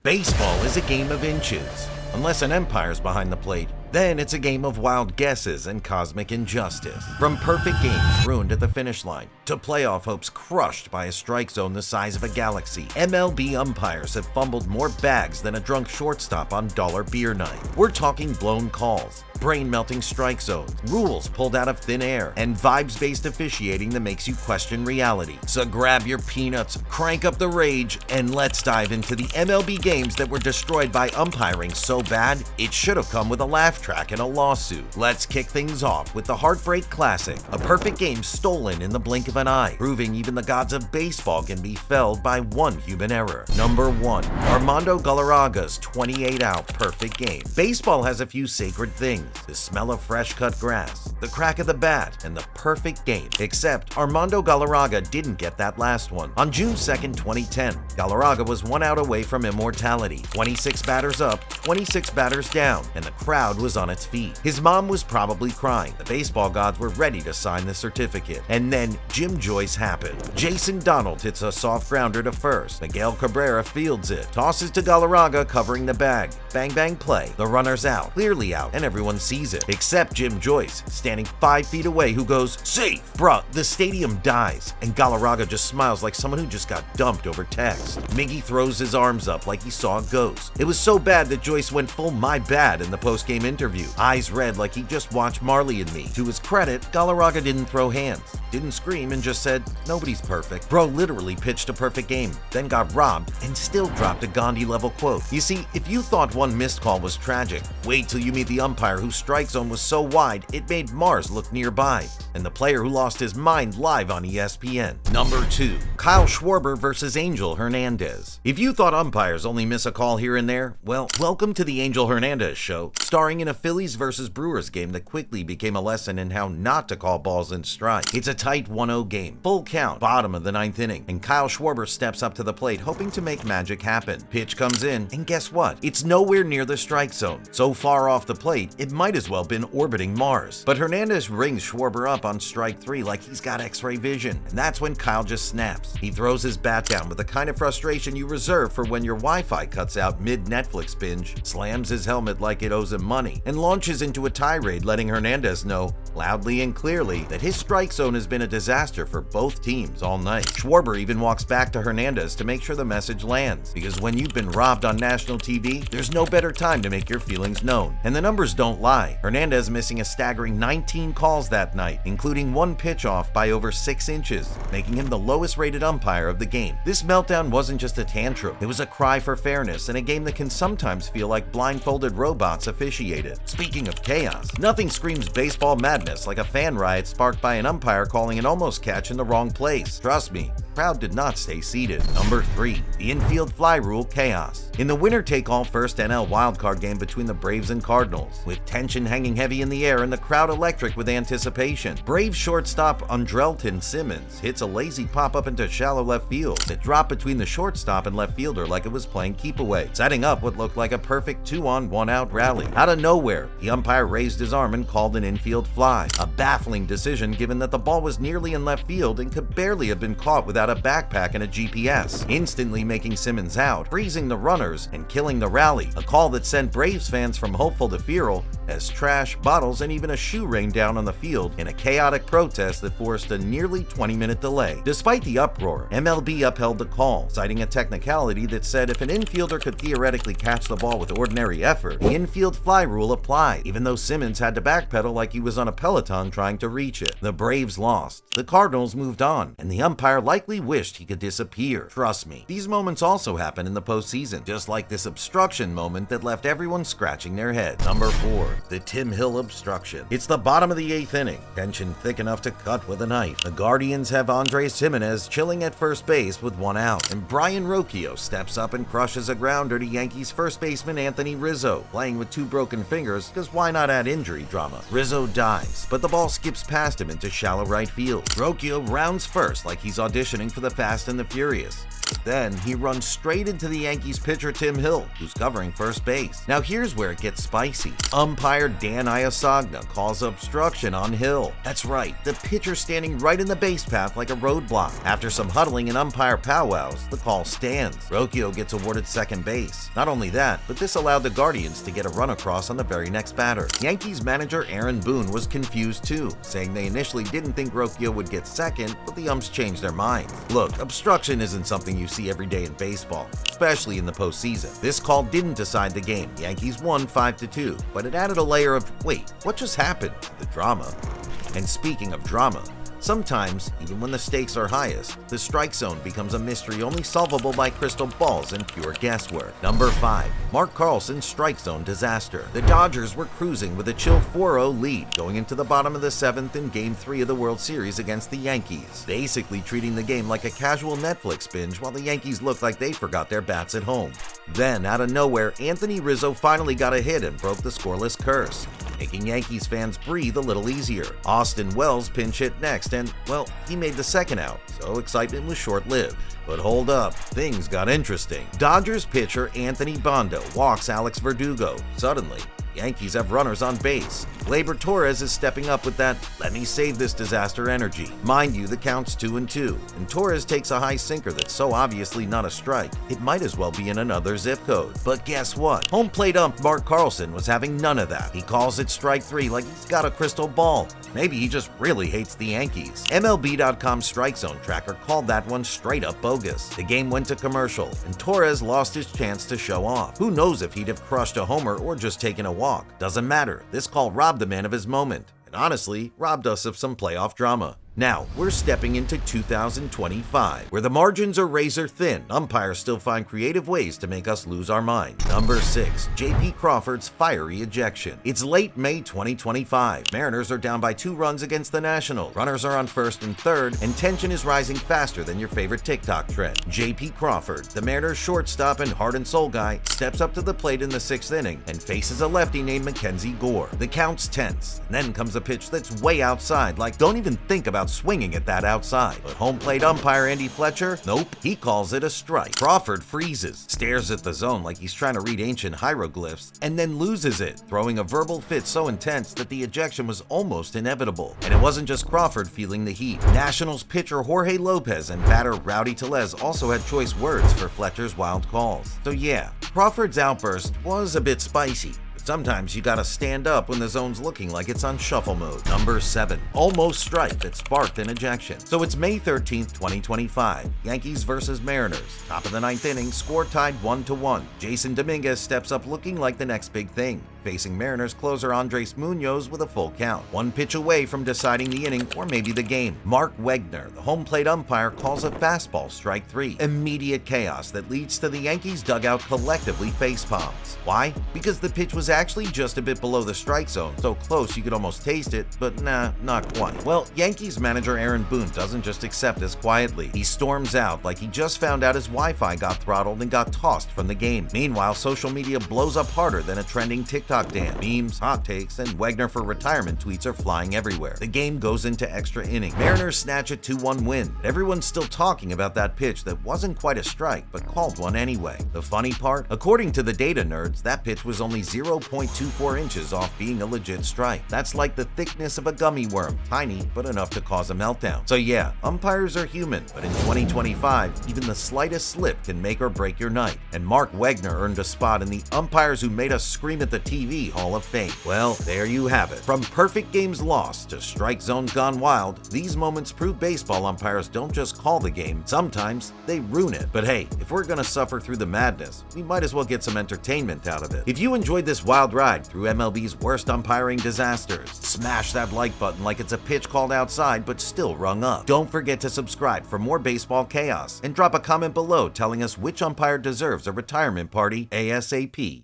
Baseball is a game of inches. Unless an umpire's behind the plate, then it's a game of wild guesses and cosmic injustice. From perfect games ruined at the finish line, to playoff hopes crushed by a strike zone the size of a galaxy, MLB umpires have fumbled more bags than a drunk shortstop on dollar beer night. We're talking blown calls, brain-melting strike zones, rules pulled out of thin air, and vibes-based officiating that makes you question reality. So grab your peanuts, crank up the rage, and let's dive into the MLB games that were destroyed by umpiring so bad, it should have come with a laugh track and a lawsuit. Let's kick things off with the Heartbreak Classic, a perfect game stolen in the blink of an eye, proving even the gods of baseball can be felled by one human error. Number 1. Armando Galarraga's 28-out perfect game. Baseball has a few sacred things: the smell of fresh-cut grass, the crack of the bat, and the perfect game. Except Armando Galarraga didn't get that last one. On June 2nd, 2010, Galarraga was 1 out away from immortality. 26 batters up, 26 batters down, and the crowd was on its feet. His mom was probably crying. The baseball gods were ready to sign the certificate. And then Jim Joyce happened. Jason Donald hits a soft grounder to first. Miguel Cabrera fields it, tosses to Galarraga covering the bag. Bang bang play. The runner's out, clearly out, and everyone sees it, except Jim Joyce, standing 5 feet away, who goes, "Safe!" Bruh, the stadium dies, and Galarraga just smiles like someone who just got dumped over text. Miggy throws his arms up like he saw a ghost. It was so bad that Joyce went full "my bad" in the post-game interview, eyes red like he just watched Marley and Me. To his credit, Galarraga didn't throw hands, didn't scream, and just said, "Nobody's perfect." Bro literally pitched a perfect game, then got robbed, and still dropped a Gandhi-level quote. You see, if you thought one missed call was tragic, wait till you meet the umpire whose strike zone was so wide it made Mars look nearby, and the player who lost his mind live on ESPN. Number 2. Kyle Schwarber versus Angel Hernandez. If you thought umpires only miss a call here and there, well, welcome to the Angel Hernandez show, starring in a Phillies versus Brewers game that quickly became a lesson in how not to call balls in strike. It's a tight 1-0 game, full count, bottom of the 9th inning, and Kyle Schwarber steps up to the plate hoping to make magic happen. Pitch comes in, and guess what? It's nowhere near the strike zone. So far off the plate, it might as well been orbiting Mars. But Hernandez rings Schwarber up on strike 3 like he's got x-ray vision, and that's when Kyle just snaps. He throws his bat down with the kind of frustration you reserve for when your Wi-Fi cuts out mid-Netflix binge, slams his helmet like it owes him money, and launches into a tirade letting Hernandez know, loudly and clearly, that his strike zone has been a disaster for both teams all night. Schwarber even walks back to Hernandez to make sure the message lands, because when you've been robbed on national TV, there's no better time to make your feelings known. And the numbers don't lie. Hernandez missing a staggering 19 calls that night, including 1 pitch off by over 6 inches, making him the lowest rated umpire of the game. This meltdown wasn't just a tantrum, it was a cry for fairness in a game that can sometimes feel like blindfolded robots officiated. Speaking of chaos, nothing screams baseball madness like a fan riot sparked by an umpire calling an almost catch in the wrong place. Trust me, the crowd did not stay seated. Number 3. The Infield Fly Rule chaos. In the winner-take-all first NL wildcard game between the Braves and Cardinals, with tension hanging heavy in the air and the crowd electric with anticipation, Braves shortstop Andrelton Simmons hits a lazy pop-up into shallow left field that dropped between the shortstop and left fielder like it was playing keep-away, setting up what looked like a perfect 2-on, 1-out rally. Out of nowhere, the umpire raised his arm and called an infield fly, a baffling decision given that the ball was nearly in left field and could barely have been caught without a backpack and a GPS, instantly making Simmons out, freezing the runners, and killing the rally, a call that sent Braves fans from hopeful to fearful as trash, bottles, and even a shoe rained down on the field in a chaotic protest that forced a nearly 20-minute delay. Despite the uproar, MLB upheld the call, citing a technicality that said if an infielder could theoretically catch the ball with ordinary effort, the infield fly rule applied, even though Simmons had to backpedal like he was on a Peloton trying to reach it. The Braves lost, the Cardinals moved on, and the umpire likely wished he could disappear. Trust me, these moments also happen in the postseason, just like this obstruction moment that left everyone scratching their head. Number 4. The Hill Obstruction. It's the bottom of the 8th inning, tension thick enough to cut with a knife. The Guardians have Andres Gimenez chilling at first base with 1 out, and Brian Rocchio steps up and crushes a grounder to Yankees first baseman Anthony Rizzo, playing with 2 broken fingers because why not add injury drama? Rizzo dives, but the ball skips past him into shallow right field. Rocchio rounds first like he's auditioning for the Fast and the Furious. Then he runs straight into the Yankees pitcher Tim Hill, who's covering first base. Now here's where it gets spicy. Umpire Dan Iasagna calls obstruction on Hill. That's right, the pitcher standing right in the base path like a roadblock. After some huddling and umpire powwows, the call stands. Rocchio gets awarded second base. Not only that, but this allowed the Guardians to get a run across on the very next batter. Yankees manager Aaron Boone was confused too, saying they initially didn't think Rocchio would get second, but the umps changed their mind. Look, obstruction isn't something you see every day in baseball, especially in the postseason. This call didn't decide the game. The Yankees won 5-2, but it added a layer of, wait, what just happened? The drama. And speaking of drama, sometimes, even when the stakes are highest, the strike zone becomes a mystery only solvable by crystal balls and pure guesswork. Number 5. Mark Carlson's strike zone disaster. The Dodgers were cruising with a chill 4-0 lead going into the bottom of the 7th in Game 3 of the World Series against the Yankees, basically treating the game like a casual Netflix binge while the Yankees looked like they forgot their bats at home. Then, out of nowhere, Anthony Rizzo finally got a hit and broke the scoreless curse, making Yankees fans breathe a little easier. Austin Wells pinch hit next and, well, he made the second out, so excitement was short-lived. But hold up, things got interesting. Dodgers pitcher Anthony Bondo walks Alex Verdugo. Suddenly, Yankees have runners on base. Gleyber Torres is stepping up with that "let me save this disaster" energy. Mind you, the count's 2-2, and Torres takes a high sinker that's so obviously not a strike, it might as well be in another zip code. But guess what? Home plate ump Mark Carlson was having none of that. He calls it strike 3 like he's got a crystal ball. Maybe he just really hates the Yankees. MLB.com's strike zone tracker called that one straight up bogus. The game went to commercial, and Torres lost his chance to show off. Who knows if he'd have crushed a homer or just taken a walk. Doesn't matter. This call robbed the man of his moment, and honestly, robbed us of some playoff drama. Now, we're stepping into 2025, where the margins are razor thin. Umpires still find creative ways to make us lose our mind. Number 6. J.P. Crawford's fiery ejection. It's late May 2025. Mariners are down by 2 runs against the Nationals. Runners are on first and third, and tension is rising faster than your favorite TikTok trend. J.P. Crawford, the Mariners shortstop and heart and soul guy, steps up to the plate in the 6th inning and faces a lefty named Mackenzie Gore. The count's tense, and then comes a pitch that's way outside, like don't even think about swinging at that outside. But home plate umpire Andy Fletcher, nope, he calls it a strike. Crawford freezes, stares at the zone like he's trying to read ancient hieroglyphs, and then loses it, throwing a verbal fit so intense that the ejection was almost inevitable. And it wasn't just Crawford feeling the heat. Nationals pitcher Jorge Lopez and batter Rowdy Tellez also had choice words for Fletcher's wild calls. So yeah, Crawford's outburst was a bit spicy. Sometimes you gotta stand up when the zone's looking like it's on shuffle mode. Number 7. Almost strike that sparked an ejection. So it's May 13th, 2025. Yankees versus Mariners. Top of the 9th inning, score tied 1-1. Jason Dominguez steps up looking like the next big thing, facing Mariners closer Andres Munoz with a full count. One pitch away from deciding the inning or maybe the game. Mark Wegner, the home plate umpire, calls a fastball strike 3. Immediate chaos that leads to the Yankees dugout collectively face palms. Why? Because the pitch was actually just a bit below the strike zone, so close you could almost taste it, but nah, not quite. Well, Yankees manager Aaron Boone doesn't just accept this quietly. He storms out like he just found out his Wi-Fi got throttled and got tossed from the game. Meanwhile, social media blows up harder than a trending TikTok dance. Memes, hot takes, and Wegner for retirement tweets are flying everywhere. The game goes into extra innings. Mariners snatch a 2-1 win. Everyone's still talking about that pitch that wasn't quite a strike, but called one anyway. The funny part? According to the data nerds, that pitch was only 0.24 inches off being a legit strike. That's like the thickness of a gummy worm, tiny but enough to cause a meltdown. So yeah, umpires are human, but in 2025, even the slightest slip can make or break your night. And Mark Wegner earned a spot in the Umpires Who Made Us Scream at the TV Hall of Fame. Well, there you have it. From perfect games lost to strike zones gone wild, these moments prove baseball umpires don't just call the game, sometimes they ruin it. But hey, if we're gonna suffer through the madness, we might as well get some entertainment out of it. If you enjoyed this wild ride through MLB's worst umpiring disasters, smash that like button like it's a pitch called outside but still rung up. Don't forget to subscribe for more baseball chaos, and drop a comment below telling us which umpire deserves a retirement party ASAP.